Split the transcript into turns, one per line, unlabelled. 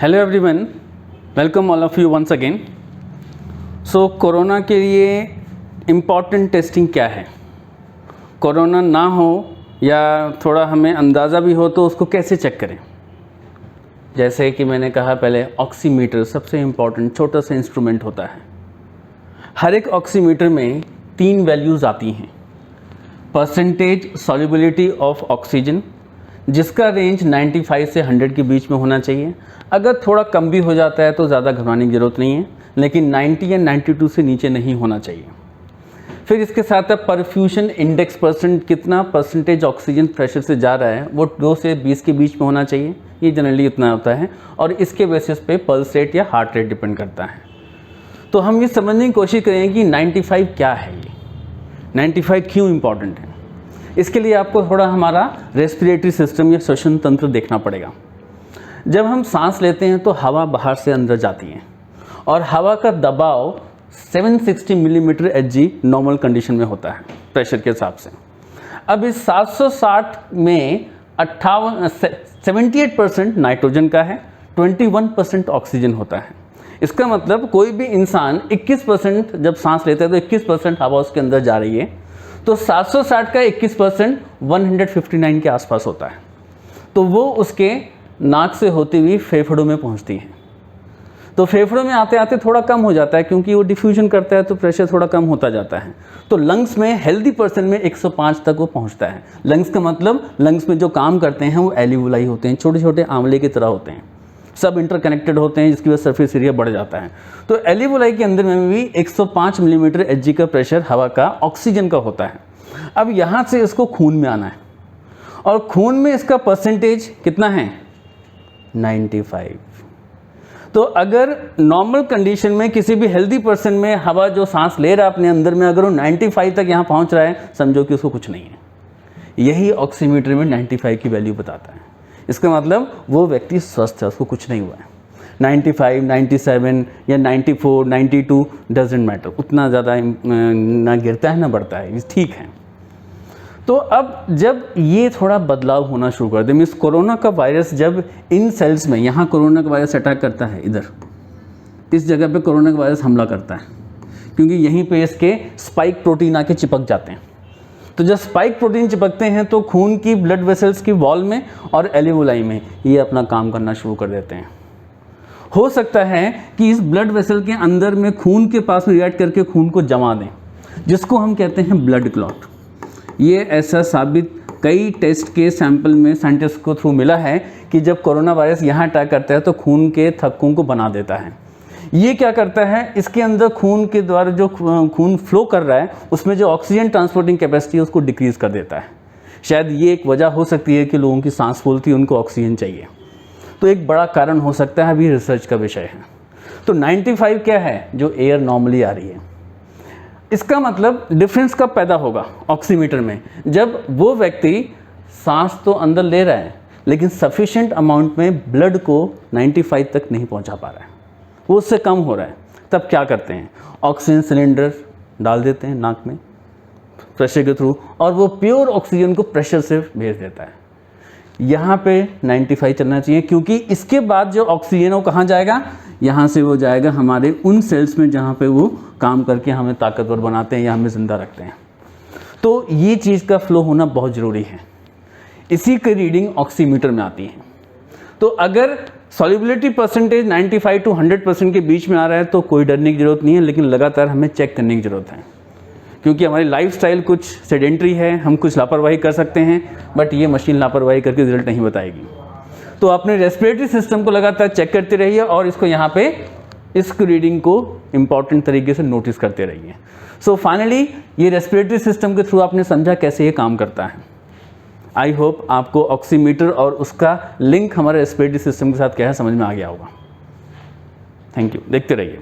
Hello everyone, welcome all of you once again. So corona के लिए important testing क्या है? कोरोना ना हो या थोड़ा हमें अंदाज़ा भी हो तो उसको कैसे चेक करें? जैसे कि मैंने कहा पहले, ऑक्सीमीटर सबसे इम्पॉर्टेंट छोटा सा इंस्ट्रूमेंट होता है। हर एक ऑक्सीमीटर में 3 वैल्यूज़ आती हैं। परसेंटेज सॉल्युबिलिटी ऑफ ऑक्सीजन, जिसका रेंज 95 से 100 के बीच में होना चाहिए। अगर थोड़ा कम भी हो जाता है तो ज़्यादा घबराने की ज़रूरत नहीं है, लेकिन 90 या 92 से नीचे नहीं होना चाहिए। फिर इसके साथ परफ्यूजन इंडेक्स परसेंट, कितना परसेंटेज ऑक्सीजन प्रेशर से जा रहा है वो 2 से 20 के बीच में होना चाहिए। ये जनरली इतना होता है और इसके बेसिस पे पल्स रेट या हार्ट रेट डिपेंड करता है। तो हम ये समझने की कोशिश करें कि 95 क्या है, ये 95 क्यों इम्पॉर्टेंट है। इसके लिए आपको थोड़ा हमारा रेस्पिरेटरी सिस्टम या श्वसन तंत्र देखना पड़ेगा। जब हम सांस लेते हैं तो हवा बाहर से अंदर जाती है और हवा का दबाव 760 मिलीमीटर Hg नॉर्मल कंडीशन में होता है प्रेशर के हिसाब से। अब इस 760 में 78% नाइट्रोजन का है, 21% ऑक्सीजन होता है। इसका मतलब कोई भी इंसान 21% जब सांस लेता है तो 21% हवा उसके अंदर जा रही है, तो 760 का 21% 159 के आसपास होता है। तो वो उसके नाक से होती हुई फेफड़ों में पहुंचती है। तो फेफड़ों में आते आते थोड़ा कम हो जाता है क्योंकि वो डिफ्यूजन करता है तो प्रेशर थोड़ा कम होता जाता है। तो लंग्स में हेल्दी पर्सन में 105 तक वो पहुंचता है। लंग्स का मतलब लंग्स में जो काम करते हैं वो एल्वियोलाई होते हैं, छोटे छोटे आंवले की तरह होते हैं, सब इंटरकनेक्टेड होते हैं, जिसकी वजह से सरफेस एरिया बढ़ जाता है। तो एल्वियोलाई के अंदर में भी 105 मिलीमीटर Hg का प्रेशर हवा का ऑक्सीजन का होता है। अब यहाँ से इसको खून में आना है और खून में इसका परसेंटेज कितना है? 95। तो अगर नॉर्मल कंडीशन में किसी भी हेल्दी पर्सन में हवा जो सांस ले रहा है अपने अंदर में, अगर वो 95 तक यहाँ पहुँच रहा है, समझो कि उसको कुछ नहीं है। यही ऑक्सीमीटर में 95 की वैल्यू बताता है। इसका मतलब वो व्यक्ति स्वस्थ है, उसको कुछ नहीं हुआ है। 95, 97 या 94, 92 डजेंट मैटर, उतना ज़्यादा ना गिरता है ना बढ़ता है, ठीक है। तो अब जब ये थोड़ा बदलाव होना शुरू कर दे, मीन्स कोरोना का वायरस जब इन सेल्स में, यहाँ कोरोना का वायरस अटैक करता है, इधर इस जगह पे कोरोना का वायरस हमला करता है क्योंकि यहीं पे इसके स्पाइक प्रोटीन आके चिपक जाते हैं। तो जब स्पाइक प्रोटीन चिपकते हैं तो खून की ब्लड वेसल्स की वॉल में और एल्वियोलाई में ये अपना काम करना शुरू कर देते हैं। हो सकता है कि इस ब्लड वेसल के अंदर में खून के पास में रिएक्ट करके खून को जमा दें, जिसको हम कहते हैं ब्लड क्लॉट। ये ऐसा साबित कई टेस्ट के सैंपल में साइंटिस्ट को थ्रू मिला है कि जब कोरोना वायरस यहाँ अटैक करता है तो खून के थक्कों को बना देता है। ये क्या करता है, इसके अंदर खून के द्वारा जो खून फ्लो कर रहा है उसमें जो ऑक्सीजन ट्रांसपोर्टिंग कैपेसिटी है उसको डिक्रीज़ कर देता है। शायद ये एक वजह हो सकती है कि लोगों की सांस फूलती है, उनको ऑक्सीजन चाहिए, तो एक बड़ा कारण हो सकता है, अभी रिसर्च का विषय है। तो 95 क्या है? जो एयर नॉर्मली आ रही है। इसका मतलब डिफरेंस कब पैदा होगा ऑक्सीमीटर में? जब वो व्यक्ति सांस तो अंदर ले रहा है लेकिन सफिशिएंट अमाउंट में ब्लड को 95 तक नहीं पहुंचा पा रहा है, वो उससे कम हो रहा है। तब क्या करते हैं? ऑक्सीजन सिलेंडर डाल देते हैं नाक में प्रेशर के थ्रू और वो प्योर ऑक्सीजन को प्रेशर से भेज देता है। यहाँ पे 95 चलना चाहिए क्योंकि इसके बाद जो ऑक्सीजन वो कहाँ जाएगा? यहाँ से वो जाएगा हमारे उन सेल्स में जहाँ पे वो काम करके हमें ताकतवर बनाते हैं या हमें ज़िंदा रखते हैं। तो ये चीज़ का फ्लो होना बहुत ज़रूरी है। इसी की रीडिंग ऑक्सीमीटर में आती है। तो अगर सॉल्युबिलिटी परसेंटेज 95 to 100% के बीच में आ रहा है तो कोई डरने की ज़रूरत नहीं है, लेकिन लगातार हमें चेक करने की ज़रूरत है क्योंकि हमारी लाइफस्टाइल कुछ सेडेंट्री है, हम कुछ लापरवाही कर सकते हैं, बट ये मशीन लापरवाही करके रिजल्ट नहीं बताएगी। तो अपने रेस्पिरेटरी सिस्टम को लगातार चेक करते रहिए और इसको यहाँ पे इस रीडिंग को इम्पॉर्टेंट तरीके से नोटिस करते रहिए। सो फाइनली ये रेस्पिरेटरी सिस्टम के थ्रू आपने समझा कैसे ये काम करता है। आई होप आपको ऑक्सीमीटर और उसका लिंक हमारे रेस्पिरेटरी सिस्टम के साथ क्या है समझ में आ गया होगा। थैंक यू, देखते रहिए।